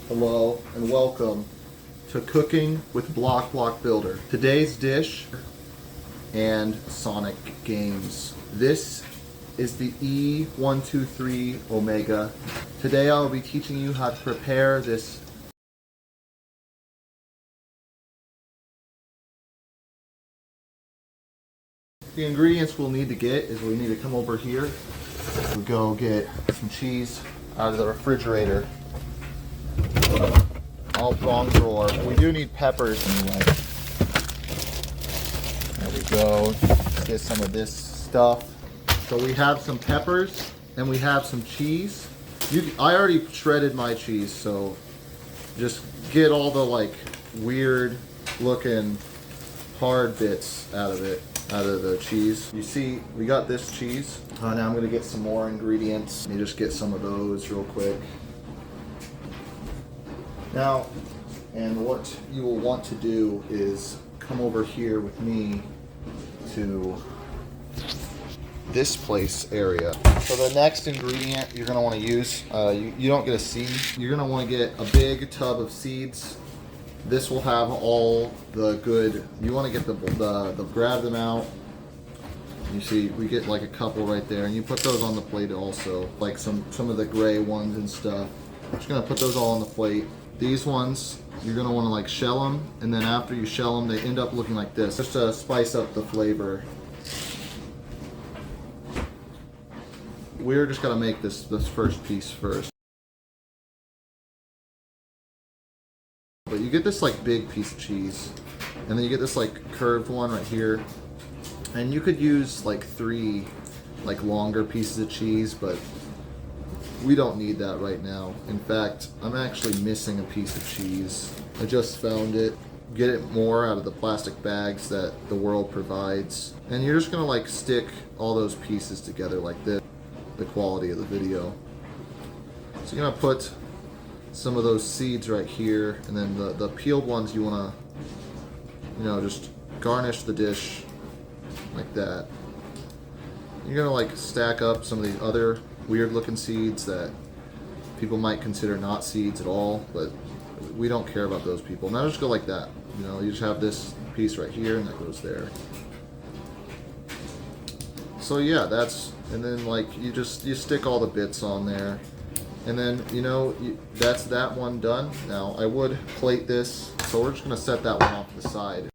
Hello and welcome to Cooking with Blok Builder. Today's dish and Sonic games. This is the E-123 Omega. Today I will be teaching you how to prepare this The ingredients we'll need to get is we need to come over here. We go get some cheese out of the refrigerator. All wrong drawer. We do need peppers anyway. There we go. Get some of this stuff. So we have some peppers and we have some cheese. I already shredded my cheese, so just get all the like weird looking hard bits out of it. Out of the cheese. You see, we got this cheese. Now I'm gonna get some more ingredients. Let me just get some of those real quick. Now, and what you will want to do is come over here with me to this place area. So the next ingredient you're gonna wanna use, you don't get a seed. You're gonna wanna get a big tub of seeds. This will have all the good, you want to get the grab them out. You see, we get like a couple right there, and you put those on the plate also, like some of the gray ones and stuff. I'm just going to put those all on the plate. These ones, you're going to want to like shell them, and then after you shell them, they end up looking like this, just to spice up the flavor. We're just going to make this first piece first. But you get this like big piece of cheese, and then you get this like curved one right here, and you could use like 3 like longer pieces of cheese, but we don't need that right now. In fact, I'm actually missing a piece of cheese. I just found it. Get it more out of the plastic bags that the world provides, and you're just gonna like stick all those pieces together like this. The quality of the video. So you're gonna put some of those seeds right here, and then the peeled ones you want to, just garnish the dish like that. You're gonna like stack up some of these other weird looking seeds that people might consider not seeds at all, but we don't care about those people. Now just go like that. You just have this piece right here, and that goes there. So yeah, and then like you stick all the bits on there. And then, that's that one done. Now, I would plate this, so we're just going to set that one off to the side.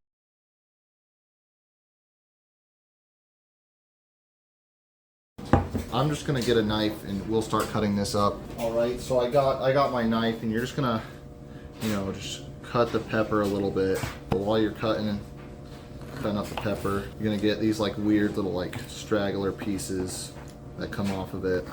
I'm just going to get a knife, and we'll start cutting this up. All right, so I got my knife, and you're just going to, just cut the pepper a little bit. But while you're cutting up the pepper, you're going to get these, like, weird little, like, straggler pieces that come off of it.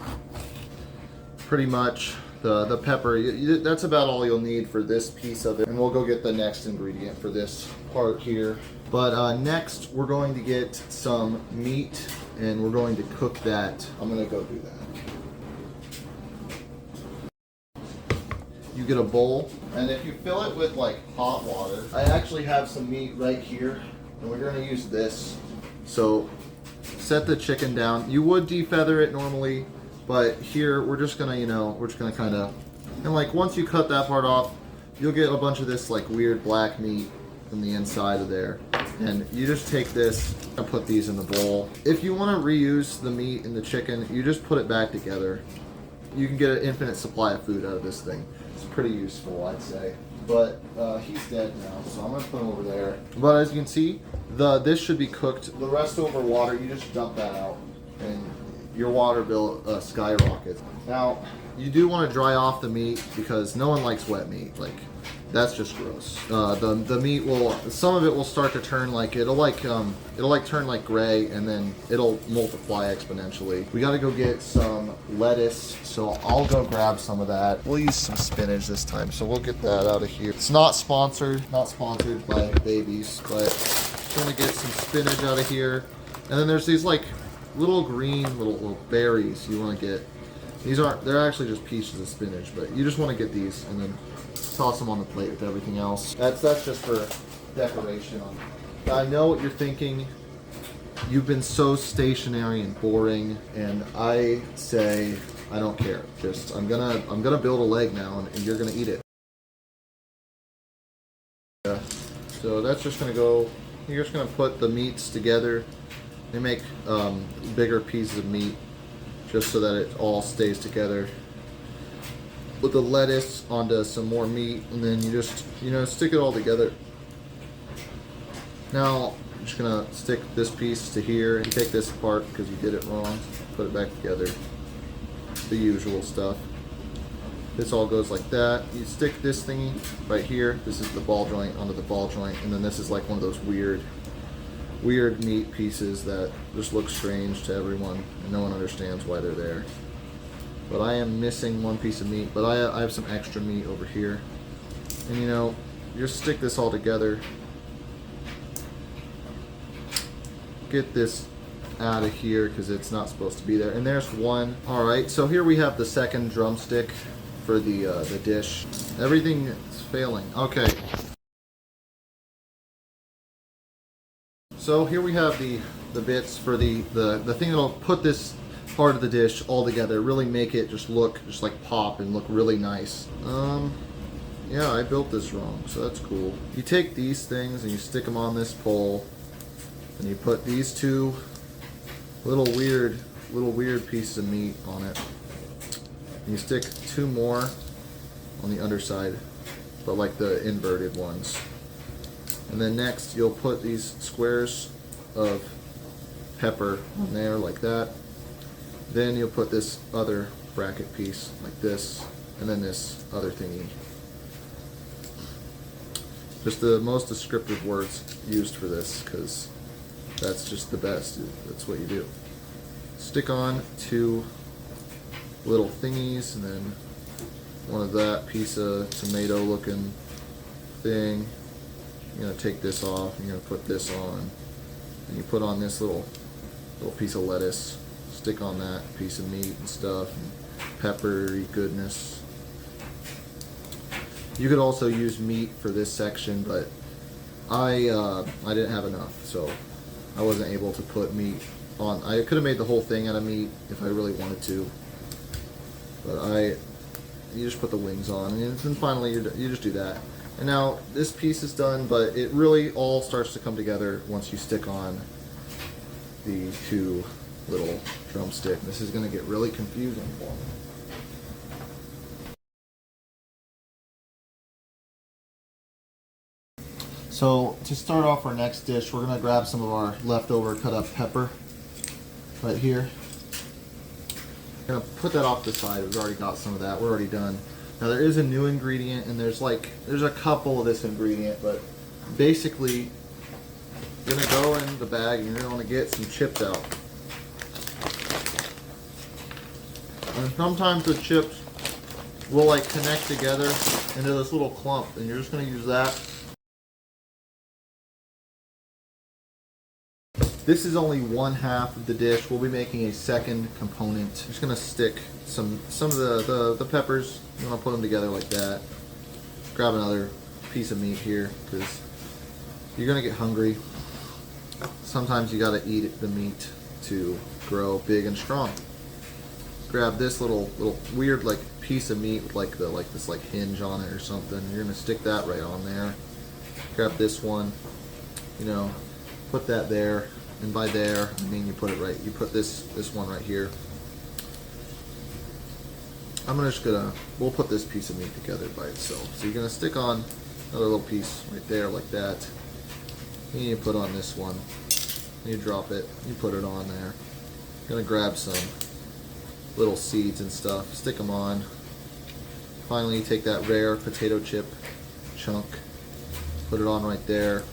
Pretty much the pepper, that's about all you'll need for this piece of it, and we'll go get the next ingredient for this part here. But next we're going to get some meat, and we're going to cook that. I'm gonna go do that. You get a bowl, and if you fill it with like hot water, I actually have some meat right here, and we're gonna use this. So set the chicken down. You would defeather it normally, but here we're just gonna, kind of, and like once you cut that part off, you'll get a bunch of this like weird black meat from the inside of there. And you just take this and put these in the bowl. If you want to reuse the meat and the chicken, you just put it back together. You can get an infinite supply of food out of this thing. It's pretty useful, I'd say. But he's dead now, so I'm gonna put him over there. But as you can see, this should be cooked. The rest over water, you just dump that out, and your water bill skyrockets. Now, you do want to dry off the meat because no one likes wet meat. Like, that's just gross. The meat some of it will start to turn like, it'll turn like gray, and then it'll multiply exponentially. We got to go get some lettuce, so I'll go grab some of that. We'll use some spinach this time, so we'll get that out of here. It's not sponsored by babies, but just want to get some spinach out of here. And then there's these like little green little berries you want to get. They're actually just pieces of spinach, but you just want to get these and then toss them on the plate with everything else. That's just for decoration. I know what you're thinking. You've been so stationary and boring, and I say I don't care. I'm gonna build a leg now, and you're gonna eat it. So that's just gonna go, you're just gonna put the meats together. They make bigger pieces of meat just so that it all stays together. Put the lettuce onto some more meat, and then you just, stick it all together. Now, I'm just gonna stick this piece to here. You take this apart because you did it wrong. Put it back together. The usual stuff. This all goes like that. You stick this thingy right here. This is the ball joint onto the ball joint, and then this is like one of those weird meat pieces that just look strange to everyone, and no one understands why they're there. But I am missing one piece of meat, but I have some extra meat over here. And you just stick this all together. Get this out of here because it's not supposed to be there. And there's one. All right, so here we have the second drumstick for the dish. Everything is failing. Okay. So here we have the bits for the thing that'll put this part of the dish all together, really make it just look just like pop and look really nice. Yeah, I built this wrong, so that's cool. You take these things and you stick them on this pole, and you put these two little weird pieces of meat on it. And you stick two more on the underside, but like the inverted ones. And then next you'll put these squares of pepper on there like that. Then you'll put this other bracket piece like this, and then this other thingy. Just the most descriptive words used for this, because that's just the best. That's what you do. Stick on two little thingies, and then one of that piece of tomato looking thing. You're going to take this off, and you're going to put this on. And you put on this little piece of lettuce. Stick on that piece of meat and stuff, and peppery goodness. You could also use meat for this section, but I didn't have enough, so I wasn't able to put meat on. I could have made the whole thing out of meat if I really wanted to, but you just put the wings on, and then finally you just do that. And now this piece is done, but it really all starts to come together once you stick on the two little drumstick. This is going to get really confusing for me. So to start off our next dish, we're going to grab some of our leftover cut up pepper right here. We're going to put that off the side. We've already got some of that. We're already done. Now there is a new ingredient, and there's a couple of this ingredient, but basically you're going to go in the bag and you're going to get some chips out. And sometimes the chips will like connect together into this little clump, and you're just going to use that. This is only one half of the dish. We'll be making a second component. I'm just going to stick some of the peppers. I'm going to put them together like that. Grab another piece of meat here because you're going to get hungry. Sometimes you got to eat the meat to grow big and strong. Grab this little weird like piece of meat with like this hinge on it or something. You're gonna stick that right on there. Grab this one, put that there, and by there I mean you put it right. You put this one right here. We'll put this piece of meat together by itself. So you're gonna stick on another little piece right there like that. And you put on this one. You drop it. You put it on there. You're gonna grab some little seeds and stuff, stick them on. Finally, take that rare potato chip chunk, put it on right there.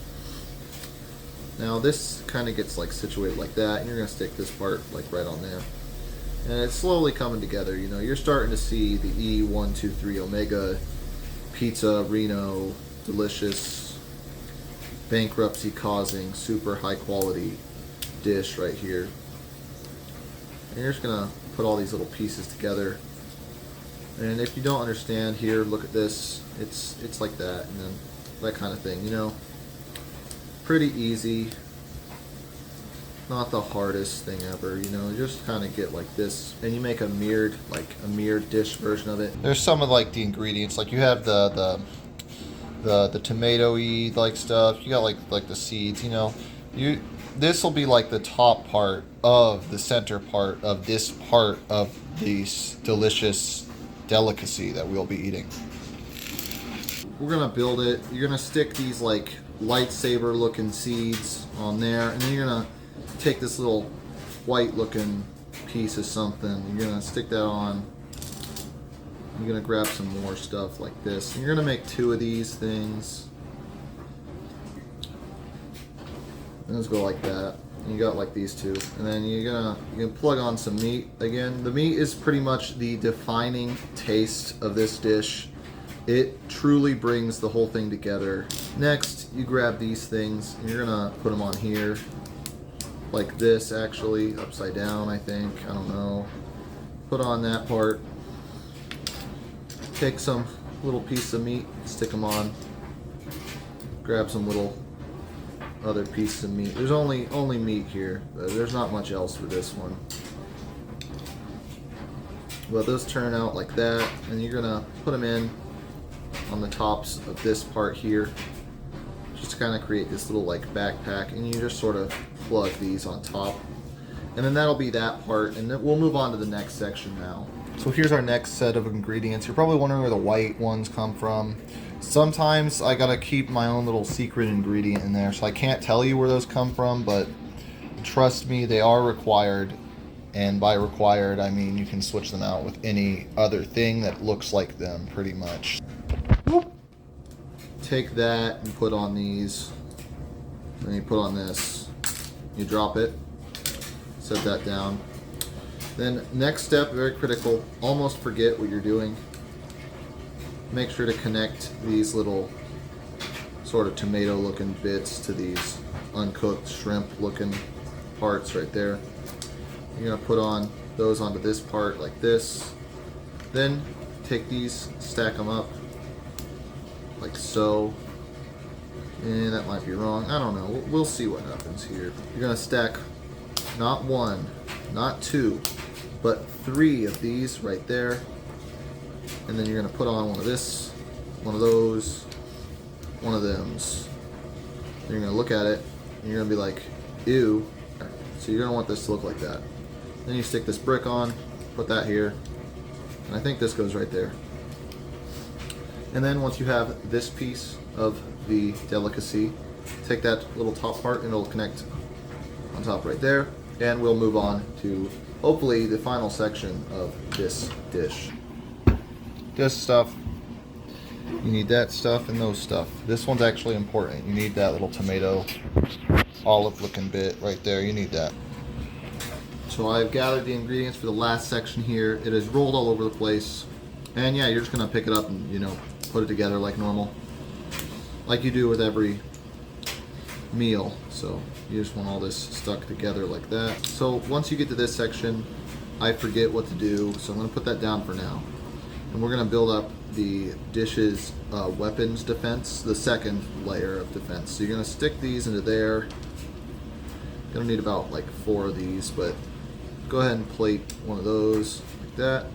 Now this kind of gets like situated like that, and you're gonna stick this part like right on there. And it's slowly coming together. You're starting to see the E-123 Omega pizzarino, delicious, bankruptcy causing, super high quality dish right here. And you're just gonna put all these little pieces together, and if you don't understand, here, look at this. It's like that, and then that kind of thing. Pretty easy, not the hardest thing ever. You just kind of get like this, and you make a mirrored dish version of it. There's some of like the ingredients, like you have the the tomato-y like stuff. You got like the seeds, you know. This will be like the top part of the center part of this part of this delicious delicacy that we'll be eating. We're gonna build it. You're gonna stick these like lightsaber looking seeds on there, and then you're gonna take this little white looking piece of something. You're gonna stick that on. You're gonna grab some more stuff like this. And you're gonna make 2 of these things. And let's go like that. And you got like these 2. And then you're gonna plug on some meat. Again, the meat is pretty much the defining taste of this dish. It truly brings the whole thing together. Next, you grab these things and you're gonna put them on here. Like this, actually, upside down, I think. I don't know. Put on that part. Take some little piece of meat, stick them on. Grab some little other pieces of meat. There's only meat here. There's not much else for this one. But those turn out like that, and you're gonna put them in on the tops of this part here, just to kind of create this little like backpack, and you just sort of plug these on top, and then that'll be that part, and then we'll move on to the next section now. So here's our next set of ingredients. You're probably wondering where the white ones come from. Sometimes I gotta keep my own little secret ingredient in there, so I can't tell you where those come from, but trust me, they are required. And by required, I mean you can switch them out with any other thing that looks like them, pretty much. Take that and put on these. Then you put on this. You drop it. Set that down. Then next step, very critical, almost forget what you're doing. Make sure to connect these little sort of tomato looking bits to these uncooked shrimp looking parts right there. You're gonna put on those onto this part like this. Then take these, stack them up like so. And that might be wrong, I don't know, we'll see what happens here. You're gonna stack not 1, not 2, but 3 of these right there. And then you're gonna put on one of this, one of those, one of thems. You're gonna look at it and you're gonna be like, ew. So you're gonna want this to look like that. Then you stick this brick on, put that here, and I think this goes right there. And then once you have this piece of the delicacy, take that little top part and it'll connect on top right there, and we'll move on to hopefully the final section of this dish. This stuff, you need that stuff and those stuff. This one's actually important. You need that little tomato olive looking bit right there, you need that. So I've gathered the ingredients for the last section here. It is rolled all over the place. And yeah, you're just gonna pick it up and, you know, put it together like normal. Like you do with every meal. So you just want all this stuck together like that. So once you get to this section, I forget what to do. So I'm gonna put that down for now. And we're gonna build up the dish's weapons defense, the second layer of defense. So you're gonna stick these into there. You're gonna need about like 4 of these, but go ahead and plate one of those like that.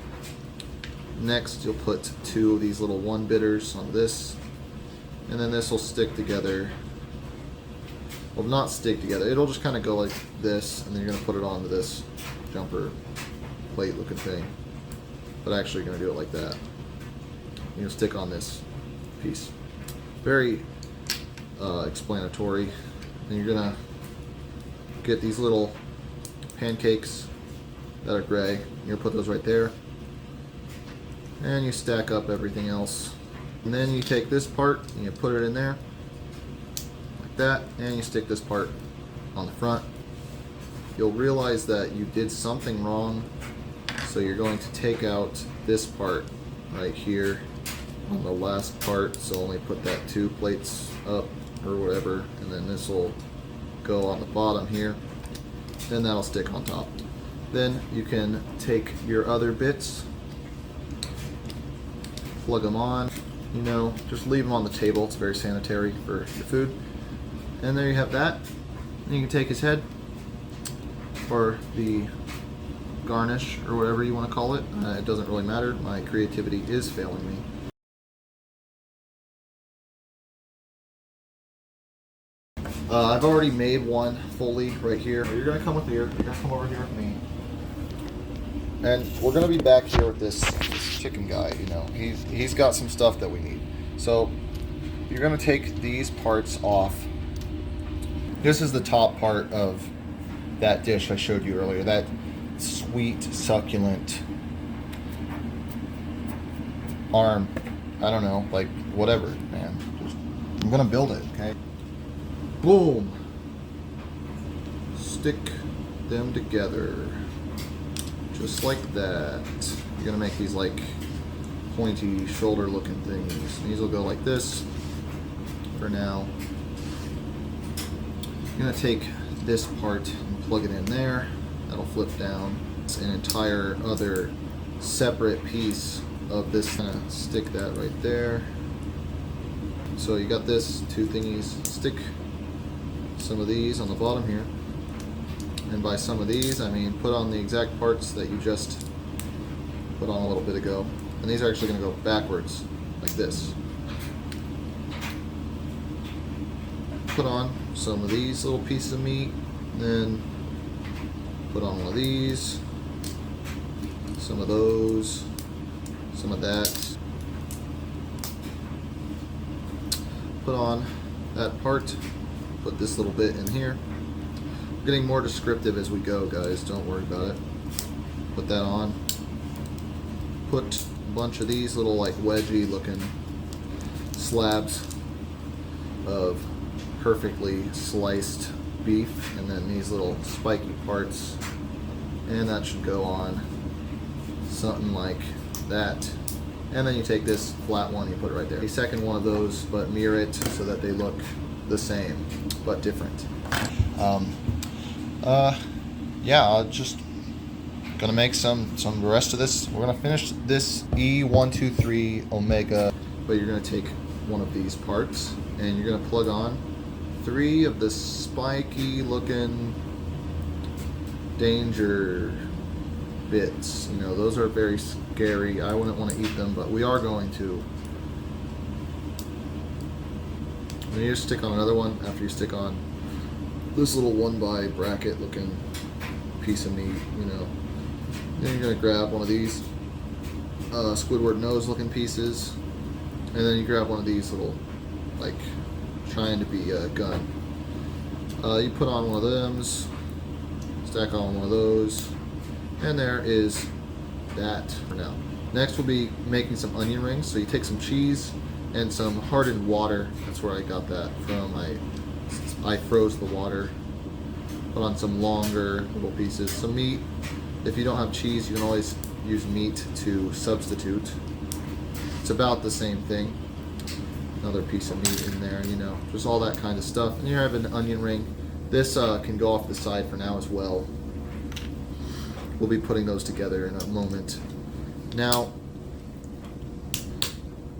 Next, you'll put 2 of these little 1-bitters on this, and then this will stick together. Well, not stick together. It'll just kind of go like this, and then you're gonna put it onto this jumper plate looking thing. But actually, you're gonna do it like that. You're gonna stick on this piece. Very explanatory. And you're gonna get these little pancakes that are gray. You're gonna put those right there. And you stack up everything else. And then you take this part and you put it in there like that, and you stick this part on the front. You'll realize that you did something wrong, so you're going to take out this part right here on the last part, so only put that 2 plates up or whatever, and then this will go on the bottom here, then that'll stick on top. Then you can take your other bits, plug them on, you know, just leave them on the table. It's very sanitary for your food. And there you have that. And you can take his head, or the garnish, or whatever you want to call it. It doesn't really matter. My creativity is failing me. I've already made one fully right here. You're gonna come with here. You're gonna come over here with me. And we're gonna be back here with this chicken guy, you know. He's got some stuff that we need. So you're gonna take these parts off. This is the top part of that dish I showed you earlier. That sweet, succulent arm. I don't know, like whatever, man. I'm gonna build it, okay? Boom. Stick them together. Just like that. You're gonna make these like pointy shoulder looking things. These will go like this for now. You're gonna take this part and plug it in there. That'll flip down. It's an entire other separate piece of this. Gonna stick that right there. So you got this, two thingies. Stick some of these on the bottom here. And by some of these, I mean put on the exact parts that you just put on a little bit ago. And these are actually going to go backwards, like this. Put on some of these little pieces of meat, and then put on one of these, some of those, some of that. Put on that part, put this little bit in here. We're getting more descriptive as we go, guys, don't worry about it. Put that on. Put a bunch of these little like wedgy looking slabs of perfectly sliced beef, and then these little spiky parts, and that should go on something like that. And then you take this flat one, you put it right there. A second one of those, but mirror it so that they look the same but different. Yeah, I'll just gonna make some the rest of this. We're gonna finish this E-123 Omega, but you're gonna take one of these parts and you're gonna plug on 3 of the spiky looking danger bits. You know, those are very scary. I wouldn't want to eat them, but we are going to. And you just stick on another one after you stick on this little 1x bracket looking piece of meat, you know. Then you're gonna grab one of these Squidward nose looking pieces, and then you grab one of these little, like, trying to be a gun. You put on one of them, stack on one of those, and there is that for now. Next we'll be making some onion rings. So you take some cheese and some hardened water. That's where I got that from. I froze the water. Put on some longer little pieces. Some meat. If you don't have cheese, you can always use meat to substitute. It's about the same thing. Another piece of meat in there, you know, just all that kind of stuff. And you have an onion ring. This can go off the side for now as well. We'll be putting those together in a moment. Now,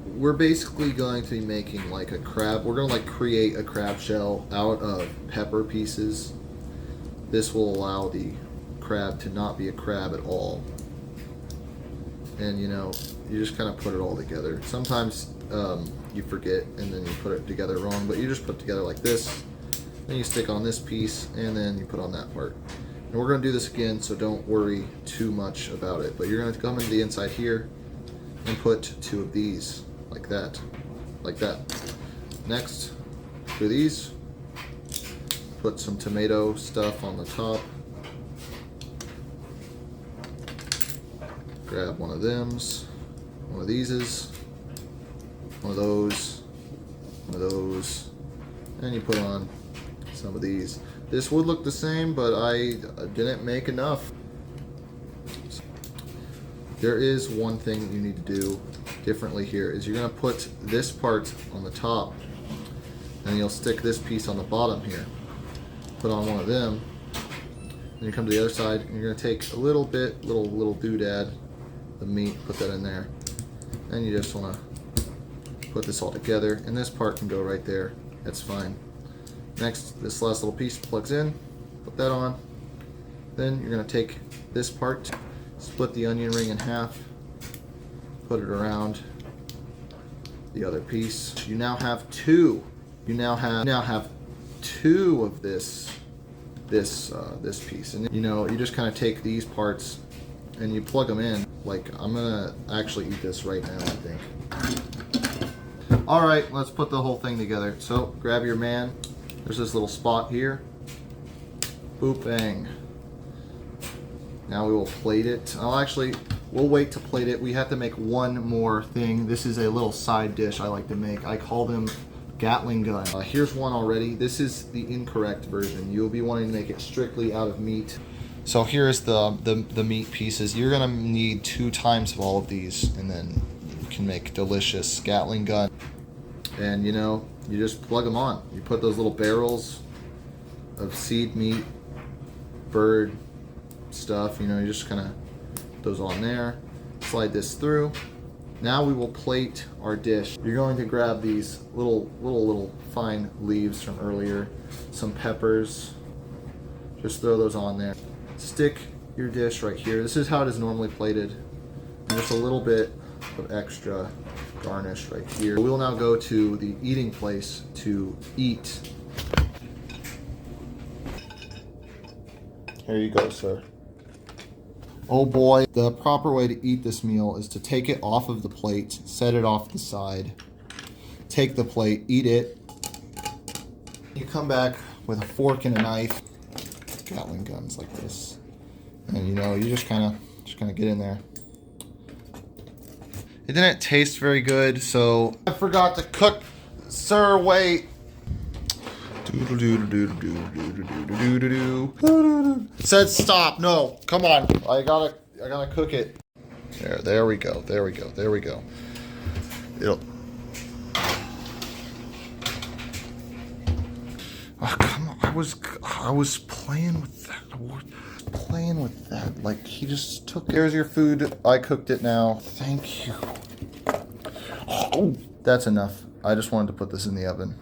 we're basically going to be making like a crab. We're going to like create a crab shell out of pepper pieces. This will allow the crab to not be a crab at all. And you know, you just kind of put it all together. Sometimes you forget and then you put it together wrong, but you just put it together like this. Then you stick on this piece and then you put on that part. And we're going to do this again, so don't worry too much about it. But you're going to come into the inside here and put 2 of these, like that, like that. Next, do these. Put some tomato stuff on the top. Grab one of them, one of these, one of those, and you put on some of these. This would look the same, but I didn't make enough. There is one thing that you need to do differently here, is you're gonna put this part on the top, and you'll stick this piece on the bottom here. Put on one of them, and you come to the other side, and you're gonna take a little bit, little doodad, the meat, put that in there, and you just wanna put this all together, and this part can go right there. That's fine. Next, this last little piece plugs in, put that on. Then you're gonna take this part, split the onion ring in half, put it around the other piece. You now have 2. You now have 2 of this piece, and you know, you just kind of take these parts and you plug them in. Like, I'm gonna actually eat this right now, I think. All right, let's put the whole thing together. So grab your man. There's this little spot here. Boop, bang. Now we will plate it. We'll wait to plate it. We have to make one more thing. This is a little side dish I like to make. I call them Gatling gun. Here's one already. This is the incorrect version. You'll be wanting to make it strictly out of meat. So here's the meat pieces. You're gonna need 2 times of all of these, and then you can make delicious Gatling gun. And you know, you just plug them on. You put those little barrels of seed meat, bird stuff, you know, you just kind of put those on there, slide this through. Now we will plate our dish. You're going to grab these little fine leaves from earlier, some peppers, just throw those on there. Stick your dish right here. This is how it is normally plated. And just a little bit of extra garnish right here. We will now go to the eating place to eat. Here you go, sir. Oh boy. The proper way to eat this meal is to take it off of the plate, set it off the side, take the plate, eat it. You come back with a fork and a knife. Gatling guns like this. And you know, you just kind of get in there. It didn't taste very good, so I forgot to cook. Sir, wait. Said stop. No, come on. I gotta cook it. There we go. There we go. It'll. Oh, come on. I was playing with that. Like, he just took. Here's your food. I cooked it now. Thank you. Oh, that's enough. I just wanted to put this in the oven.